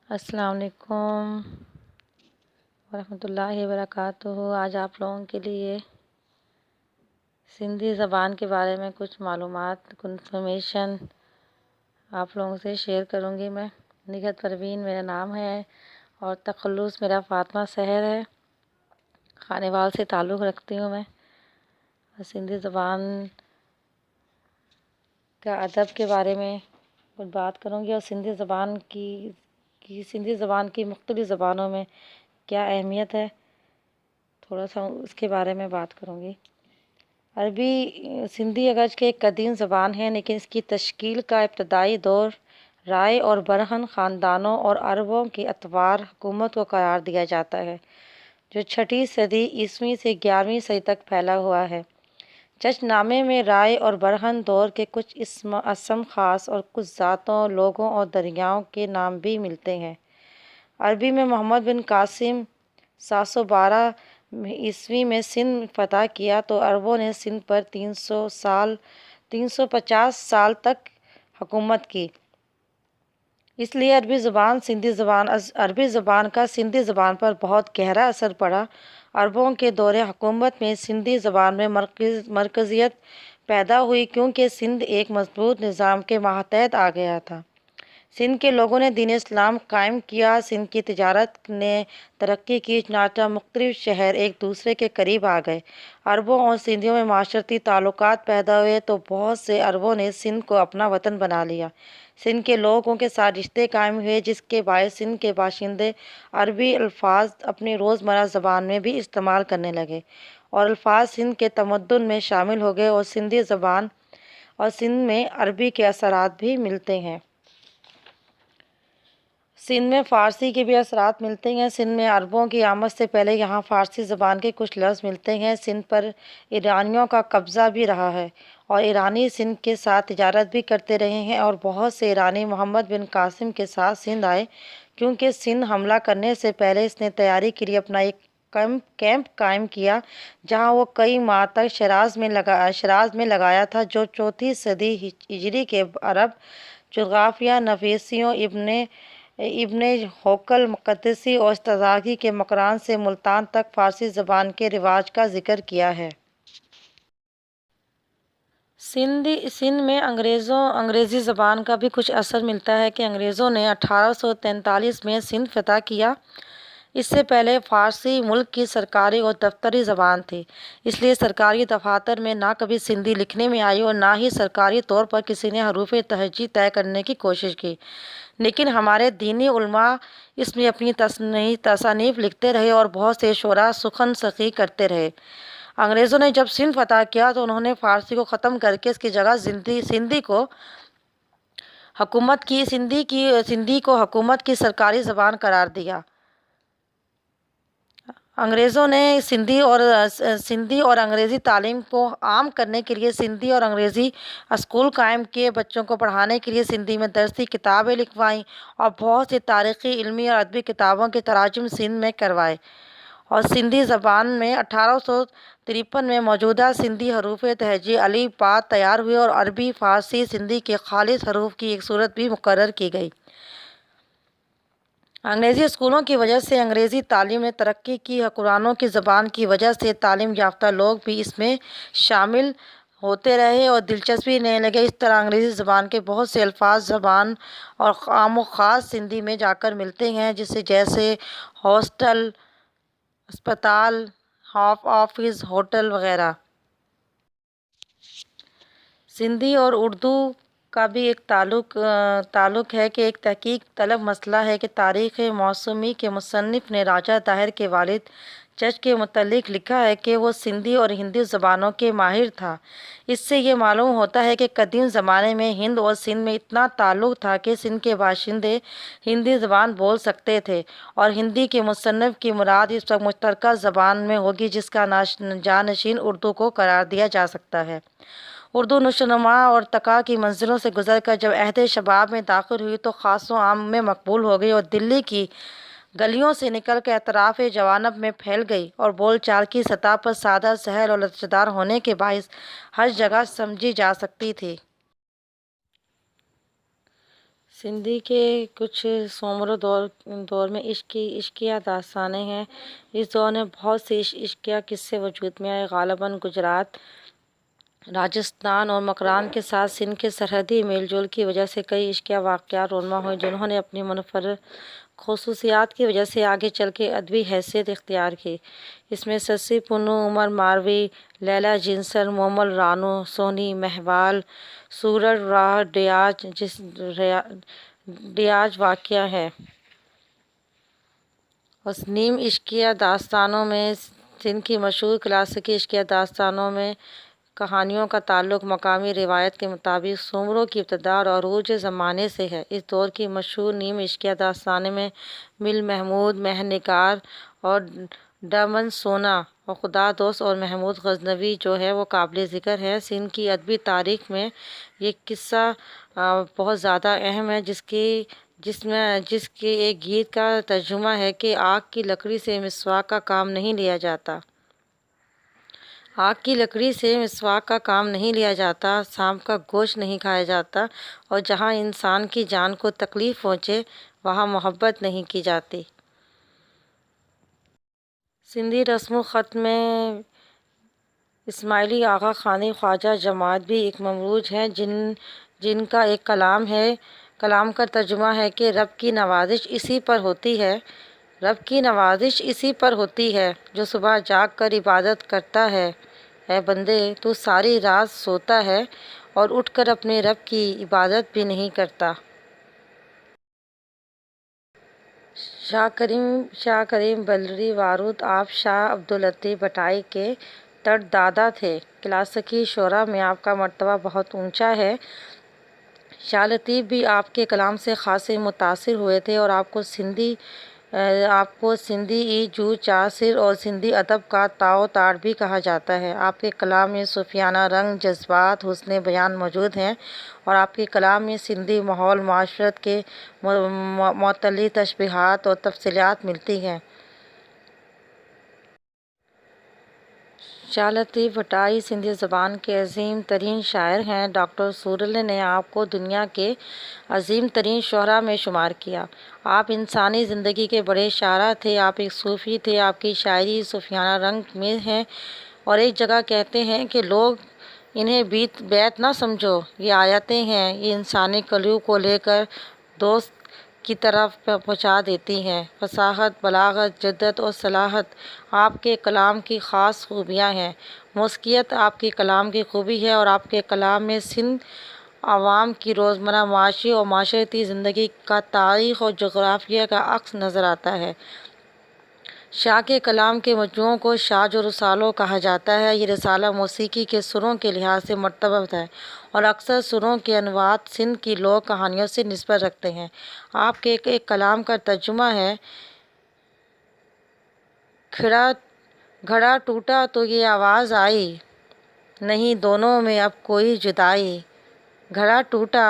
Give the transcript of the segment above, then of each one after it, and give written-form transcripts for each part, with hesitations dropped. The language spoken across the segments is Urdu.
السلام علیکم ورحمۃ اللہ وبرکاتہ۔ آج آپ لوگوں کے لیے سندھی زبان کے بارے میں کچھ معلومات، انفارمیشن آپ لوگوں سے شیئر کروں گی۔ میں نگہت پروین میرا نام ہے اور تخلص میرا فاطمہ سحر ہے۔ خانیوال سے تعلق رکھتی ہوں میں، اور سندھی زبان کا ادب کے بارے میں کچھ بات کروں گی، اور سندھی زبان کی مختلف زبانوں میں کیا اہمیت ہے، تھوڑا سا اس کے بارے میں بات کروں گی۔ عربی سندھی اگرچہ ایک قدیم زبان ہے، لیکن اس کی تشکیل کا ابتدائی دور رائے اور برہن خاندانوں اور عربوں کے اتباع حکومت کو قرار دیا جاتا ہے، جو 6 صدی عیسوی سے 11ویں صدی تک پھیلا ہوا ہے۔ چچ نامے میں رائے اور برہن دور کے کچھ اسم خاص اور کچھ ذاتوں، لوگوں اور دریاؤں کے نام بھی ملتے ہیں۔ عربی میں محمد بن قاسم 712 عیسوی میں سندھ فتح کیا تو عربوں نے سندھ پر 350 سال تک حکومت کی۔ اس لیے عربی زبان کا سندھی زبان پر بہت گہرا اثر پڑا۔ عربوں کے دور حکومت میں سندھی زبان میں مرکزیت پیدا ہوئی، کیونکہ سندھ ایک مضبوط نظام کے ماتحت آ گیا تھا۔ سندھ کے لوگوں نے دین اسلام قائم کیا، سندھ کی تجارت نے ترقی کی، چنانچہ مختلف شہر ایک دوسرے کے قریب آ گئے۔ عربوں اور سندھیوں میں معاشرتی تعلقات پیدا ہوئے تو بہت سے عربوں نے سندھ کو اپنا وطن بنا لیا۔ سندھ کے لوگوں کے ساتھ رشتے قائم ہوئے، جس کے باعث سندھ کے باشندے عربی الفاظ اپنی روزمرہ زبان میں بھی استعمال کرنے لگے، اور الفاظ سندھ کے تمدن میں شامل ہو گئے، اور سندھی زبان اور سندھ میں عربی کے اثرات بھی ملتے ہیں۔ سندھ میں فارسی کے بھی اثرات ملتے ہیں۔ سندھ میں عربوں کی آمد سے پہلے یہاں فارسی زبان کے کچھ لفظ ملتے ہیں۔ سندھ پر ایرانیوں کا قبضہ بھی رہا ہے، اور ایرانی سندھ کے ساتھ تجارت بھی کرتے رہے ہیں، اور بہت سے ایرانی محمد بن قاسم کے ساتھ سندھ آئے۔ کیونکہ سندھ حملہ کرنے سے پہلے اس نے تیاری کے لیے اپنا ایک کیمپ قائم کیا، جہاں وہ کئی ماہ تک شیراز میں لگایا تھا، جو 4 صدی ہجری کے عرب جغرافیہ نویسوں ابن ہوکل مقدسی اور استزاغی کے مکران سے ملتان تک فارسی زبان کے رواج کا ذکر کیا ہے۔ سندھ میں انگریزی زبان کا بھی کچھ اثر ملتا ہے کہ انگریزوں نے 1843 میں سندھ فتح کیا۔ اس سے پہلے فارسی ملک کی سرکاری اور دفتری زبان تھی، اس لیے سرکاری دفاتر میں نہ کبھی سندھی لکھنے میں آئی اور نہ ہی سرکاری طور پر کسی نے حروف تہجی طے کرنے کی کوشش کی۔ لیکن ہمارے دینی علماء اس میں اپنی تصانیف لکھتے رہے، اور بہت سے شعراء سخن سخی کرتے رہے۔ انگریزوں نے جب سندھ فتح کیا تو انہوں نے فارسی کو ختم کر کے اس کی جگہ سندھی کو حکومت کی سرکاری زبان قرار دیا۔ انگریزوں نے سندھی اور انگریزی تعلیم کو عام کرنے کے لیے سندھی اور انگریزی اسکول قائم کیے، بچوں کو پڑھانے کے لیے سندھی میں درسی کتابیں لکھوائیں، اور بہت سی تاریخی، علمی اور ادبی کتابوں کے تراجم سندھ میں کروائے۔ اور سندھی زبان میں 1853 میں موجودہ سندھی حروف تہجی ا ب تیار ہوئے، اور عربی، فارسی، سندھی کے خالص حروف کی ایک صورت بھی مقرر کی گئی۔ انگریزی اسکولوں کی وجہ سے انگریزی تعلیم نے ترقی کی۔ حکمرانوں کی زبان کی وجہ سے تعلیم یافتہ لوگ بھی اس میں شامل ہوتے رہے اور دلچسپی لینے لگے۔ اس طرح انگریزی زبان کے بہت سے الفاظ زبان اور عام و خاص سندھی میں جا کر ملتے ہیں، جیسے ہاسٹل، اسپتال، آفس، ہوٹل وغیرہ۔ سندھی اور اردو کا بھی ایک تعلق ہے کہ ایک تحقیق طلب مسئلہ ہے کہ تاریخ موسومی کے مصنف نے راجہ طاہر کے والد چچ کے متعلق لکھا ہے کہ وہ سندھی اور ہندی زبانوں کے ماہر تھا۔ اس سے یہ معلوم ہوتا ہے کہ قدیم زمانے میں ہند اور سندھ میں اتنا تعلق تھا کہ سندھ کے باشندے ہندی زبان بول سکتے تھے، اور ہندی کے مصنف کی مراد اس وقت مشترکہ زبان میں ہوگی جس کا جانشین اردو کو قرار دیا جا سکتا ہے۔ اردو نشوونما اور ارتقاء کی منزلوں سے گزر کر جب عہد شباب میں داخل ہوئی تو خاص و عام میں مقبول ہو گئی، اور دلی کی گلیوں سے نکل کر اطراف جوانب میں پھیل گئی، اور بول چال کی سطح پر سادہ، سہل اور لچکدار ہونے کے باعث ہر جگہ سمجھی جا سکتی تھی۔ سندھی کے کچھ سومرو دور میں عشقیہ داستانیں ہیں۔ اس دور میں بہت سے عشقیہ قصے وجود میں آئے۔ غالباً گجرات، راجستھان اور مکران کے ساتھ سندھ کے سرحدی میل جول کی وجہ سے کئی عشقیہ واقعات رونما ہوئے، جنہوں نے اپنی منفرد خصوصیات کی وجہ سے آگے چل کے ادبی حیثیت اختیار کی۔ اس میں سسی پنو، عمر ماروی، لیلا جینسر، مومل رانو، سونی مہیوال، سورج راہ ڈیاج واقع ہے۔ اور نیم عشقیہ داستانوں میں سندھ کی مشہور کلاسیکی عشقیہ داستانوں میں کہانیوں کا تعلق مقامی روایت کے مطابق سومروں کی ابتدا اور عروج زمانے سے ہے۔ اس دور کی مشہور نیم عشقیہ داستانیں میں مل محمود، مہر نگار اور ڈمن سونا اور خدا دوست اور محمود غزنوی جو ہے وہ قابل ذکر ہے۔ سندھ کی ادبی تاریخ میں یہ قصہ بہت زیادہ اہم ہے، جس کے ایک گیت کا ترجمہ ہے کہ آگ کی لکڑی سے مسواک کا کام نہیں لیا جاتا۔ آگ کی لکڑی سے مسواک کا کام نہیں لیا جاتا، سانپ کا گوشت نہیں کھایا جاتا، اور جہاں انسان کی جان کو تکلیف پہنچے وہاں محبت نہیں کی جاتی۔ سندھی رسم الخط میں اسماعیلی آغا خانی خواجہ جماعت بھی ایک مروج ہیں، جن کا ایک کلام کا ترجمہ ہے کہ رب کی نوازش اسی پر ہوتی ہے جو صبح جاگ کر عبادت کرتا ہے۔ اے بندے، تو ساری رات سوتا ہے اور اٹھ کر اپنے رب کی عبادت بھی نہیں کرتا۔ شاہ کریم بلری وارود آپ شاہ عبداللطیف بھٹائی کے تردادا تھے۔ کلاسیکی شعراء میں آپ کا مرتبہ بہت اونچا ہے۔ شاہ لطیف بھی آپ کے کلام سے خاصے متاثر ہوئے تھے اور آپ کو سندھی ای جو چاثر اور سندھی ادب کا تاؤ تار بھی کہا جاتا ہے۔ آپ کے کلام میں صوفیانہ رنگ، جذبات، حسن بیان موجود ہیں اور آپ کے کلام میں سندھی ماحول معاشرت کے معتلی تشبیہات اور تفصیلات ملتی ہیں۔ شاہ لطیف بھٹائی سندھی زبان کے عظیم ترین شاعر ہیں۔ ڈاکٹر سورل نے آپ کو دنیا کے عظیم ترین شعراء میں شمار کیا۔ آپ انسانی زندگی کے بڑے شاعر تھے۔ آپ ایک صوفی تھے۔ آپ کی شاعری صوفیانہ رنگ میں ہے اور ایک جگہ کہتے ہیں کہ لوگ انہیں بیت نہ سمجھو، یہ آیتیں ہیں، یہ انسانی کلیوں کو لے کر دوست کی طرف پہنچا دیتی ہیں۔ فصاحت، بلاغت، جدت اور صلاحت آپ کے کلام کی خاص خوبیاں ہیں۔ موسیقیت آپ کے کلام کی خوبی ہے اور آپ کے کلام میں سندھ عوام کی روزمرہ معاشی اور معاشرتی زندگی کا تاریخ اور جغرافیہ کا عکس نظر آتا ہے۔ شاہ کے کلام کے مجموعوں کو شاج و رسالوں کہا جاتا ہے۔ یہ رسالہ موسیقی کے سروں کے لحاظ سے مرتب ہے اور اکثر سروں کے انواع سندھ کی لوک کہانیوں سے نسبت رکھتے ہیں۔ آپ کے ایک کلام کا ترجمہ ہے: گھڑا ٹوٹا تو یہ آواز آئی، نہیں دونوں میں اب کوئی جدائی۔ گھڑا ٹوٹا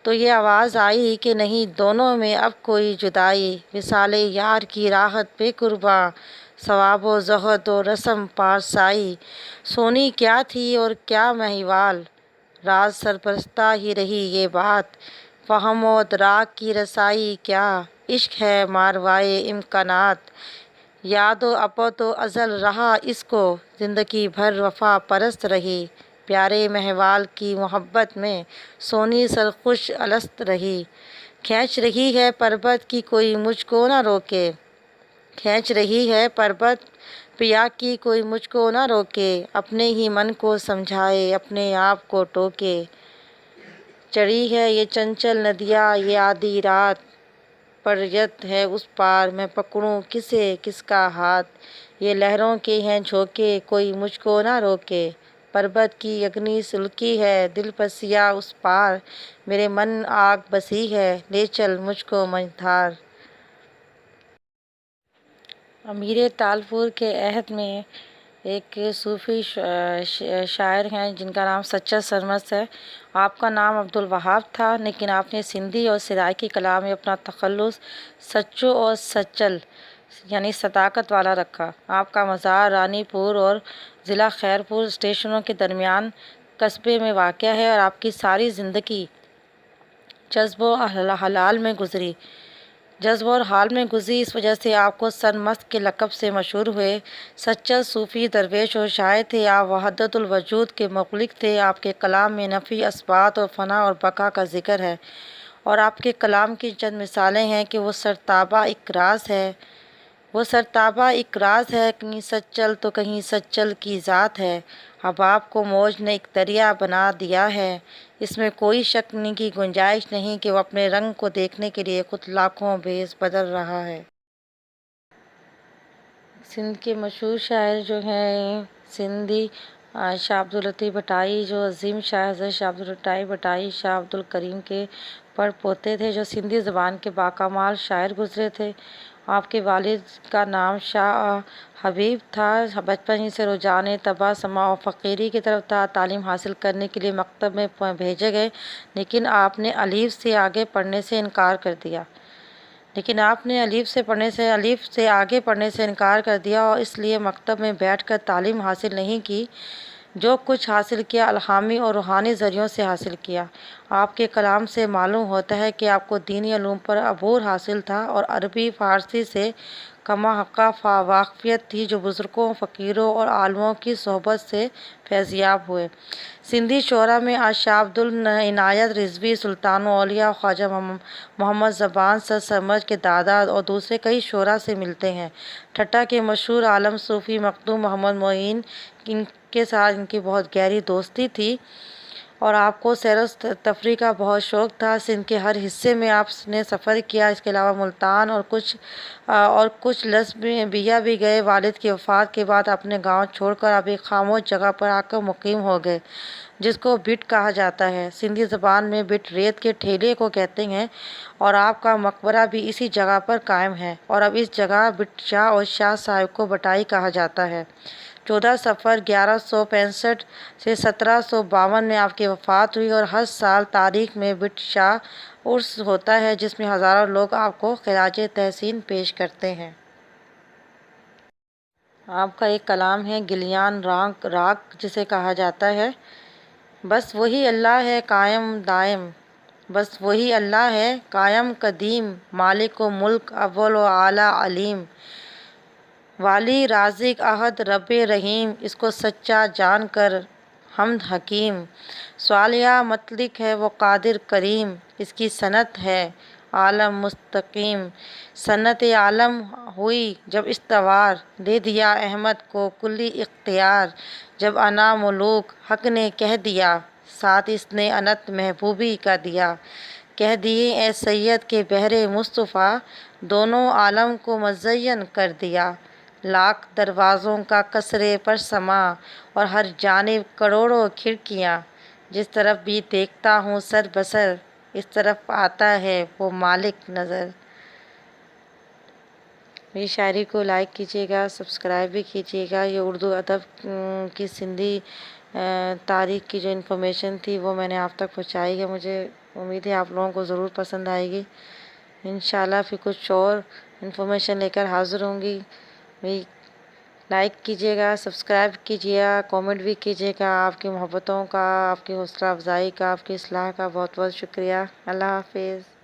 تو یہ آواز آئی کہ نہیں دونوں میں اب کوئی جدائی۔ وصال یار کی راحت پہ قرباں، ثواب و زہد و رسم پارسائی۔ سونی کیا تھی اور کیا مہیوال، راز سرپرستہ ہی رہی یہ بات۔ فہم و ادراک کی رسائی کیا، عشق ہے ماورائے امکانات۔ یاد و عبد و ازل رہا اس کو، زندگی بھر وفا پرست رہی۔ پیارے مہیوال کی محبت میں سونی سرخوش الست رہی۔ کھینچ رہی ہے پربت کی کوئی مجھ کو نہ روکے، کھینچ رہی ہے پربت پیا کی کوئی مجھ کو نہ روکے۔ اپنے ہی من کو سمجھائے اپنے آپ کو ٹوکے۔ چڑھی ہے یہ چنچل ندیاں یہ آدھی رات، پریت ہے اس پار میں پکڑوں کسے کس کا ہاتھ۔ یہ لہروں کے ہیں جھونکے کوئی مجھ کو نہ روکے۔ پربت کی اگنی سلکی ہے دل پسیا اس پار، میرے من آگ بسی ہے لے چل مجھ کو مجھدار۔ امیر تالپور کے عہد میں ایک صوفی شاعر ہیں جن کا نام سچا سرمست ہے۔ آپ کا نام عبدالوہاب تھا، لیکن آپ نے سندھی اور سرائکی کلام میں اپنا تخلص سچو اور سچل یعنی صداقت والا رکھا۔ آپ کا مزار رانی پور اور ضلع خیرپور اسٹیشنوں کے درمیان قصبے میں واقع ہے اور آپ کی ساری زندگی جذب و حلال میں گزری جذب اور حال میں گزری، اس وجہ سے آپ کو سرمست کے لقب سے مشہور ہوئے۔ سچا صوفی درویش اور شاعر تھے آپ، وحدت الوجود کے مخلص تھے۔ آپ کے کلام میں نفی، اثبات اور فنا اور بقا کا ذکر ہے، اور آپ کے کلام کی چند مثالیں ہیں کہ وہ سرتابہ اقراض ہے، کہیں سچل تو کہیں سچل کی ذات ہے۔ حباب کو موج نے ایک دریا بنا دیا ہے، اس میں کوئی شک کی گنجائش نہیں کہ وہ اپنے رنگ کو دیکھنے کے لیے خود لاکھوں بھیس بدل رہا ہے۔ سندھ کے مشہور شاعر جو ہیں سندھی شاہ عبداللطیف بھٹائی، جو عظیم شاعر حضرت شاہ عبداللطیف بھٹائی شاہ عبدالکریم کے پڑ پوتے تھے، جو سندھی زبان کے باکمال شاعر گزرے تھے۔ آپ کے والد کا نام شاہ حبیب تھا۔ بچپن ہی سے رجحان طبع، سماع و فقیری کی طرف تھا۔ تعلیم حاصل کرنے کے لیے مکتب میں بھیجے گئے، لیکن آپ نے الف سے آگے پڑھنے سے انکار کر دیا اور اس لیے مکتب میں بیٹھ کر تعلیم حاصل نہیں کی۔ جو کچھ حاصل کیا الہامی اور روحانی ذریعوں سے حاصل کیا۔ آپ کے کلام سے معلوم ہوتا ہے کہ آپ کو دینی علوم پر عبور حاصل تھا اور عربی فارسی سے کما حقہ واقفیت تھی، جو بزرگوں، فقیروں اور عالموں کی صحبت سے فیضیاب ہوئے۔ سندھی شعراء میں شاہ عبدالعنایت رضوی، سلطان الاولیاء خواجہ محمد زبان سر سمج کے دادا اور دوسرے کئی شعراء سے ملتے ہیں۔ ٹھٹہ کے مشہور عالم صوفی مخدوم محمد معین، ان کے ساتھ ان کی بہت گہری دوستی تھی اور آپ کو سیر و تفریح کا بہت شوق تھا۔ سندھ کے ہر حصے میں آپ نے سفر کیا، اس کے علاوہ ملتان اور کچھ لسبیا بھی گئے۔ والد کی وفات کے بعد اپنے گاؤں چھوڑ کر آپ ایک خاموش جگہ پر آ کر مقیم ہو گئے، جس کو بٹ کہا جاتا ہے۔ سندھی زبان میں بٹ ریت کے ٹھیلے کو کہتے ہیں، اور آپ کا مقبرہ بھی اسی جگہ پر قائم ہے، اور اب اس جگہ بٹ شاہ اور شاہ صاحب کو بٹائی کہا جاتا ہے۔ 14 صفر 1165 سے 1752 میں آپ کی وفات ہوئی، اور ہر سال تاریخ میں بٹ شاہ عرس ہوتا ہے، جس میں ہزاروں لوگ آپ کو خراج تحسین پیش کرتے ہیں۔ آپ کا ایک کلام ہے گلیان راگ، جسے کہا جاتا ہے بس وہی اللہ ہے قائم دائم، بس وہی اللہ ہے قائم قدیم، مالک و ملک اول و اعلیٰ علیم، والی رازق احد رب رحیم، اس کو سچا جان کر حمد حکیم، صالح مطلق ہے وہ قادر کریم، اس کی صنعت ہے عالم مستقیم، صنعت عالم ہوئی جب استوار، دے دیا احمد کو کلی اختیار، جب انا ملوک حق نے کہہ دیا، ساتھ اس نے انت محبوبی کا دیا، کہہ دیے اے سید کے بہر مصطفیٰ، دونوں عالم کو مزین کر دیا، لاکھ دروازوں کا قصر پر سما، اور ہر جانب کروڑوں کھڑکیاں، جس طرف بھی دیکھتا ہوں سر بسر، اس طرف آتا ہے وہ مالک نظر۔ میری شاعری کو لائک کیجیے گا، سبسکرائب بھی کیجیے گا۔ یہ اردو ادب کی سندھی تاریخ کی جو انفارمیشن تھی وہ میں نے آپ تک پہنچائی ہے۔ مجھے امید ہے آپ لوگوں کو ضرور پسند آئے گی۔ انشاءاللہ پھر کچھ اور انفارمیشن لے کر حاضر ہوں گی۔ لائک کیجیے گا، سبسکرائب کیجیے گا، کامنٹ بھی کیجیے گا۔ آپ کی محبتوں کا، آپ کی حوصلہ افزائی کا، آپ کی اصلاح کا بہت بہت شکریہ۔ اللہ حافظ۔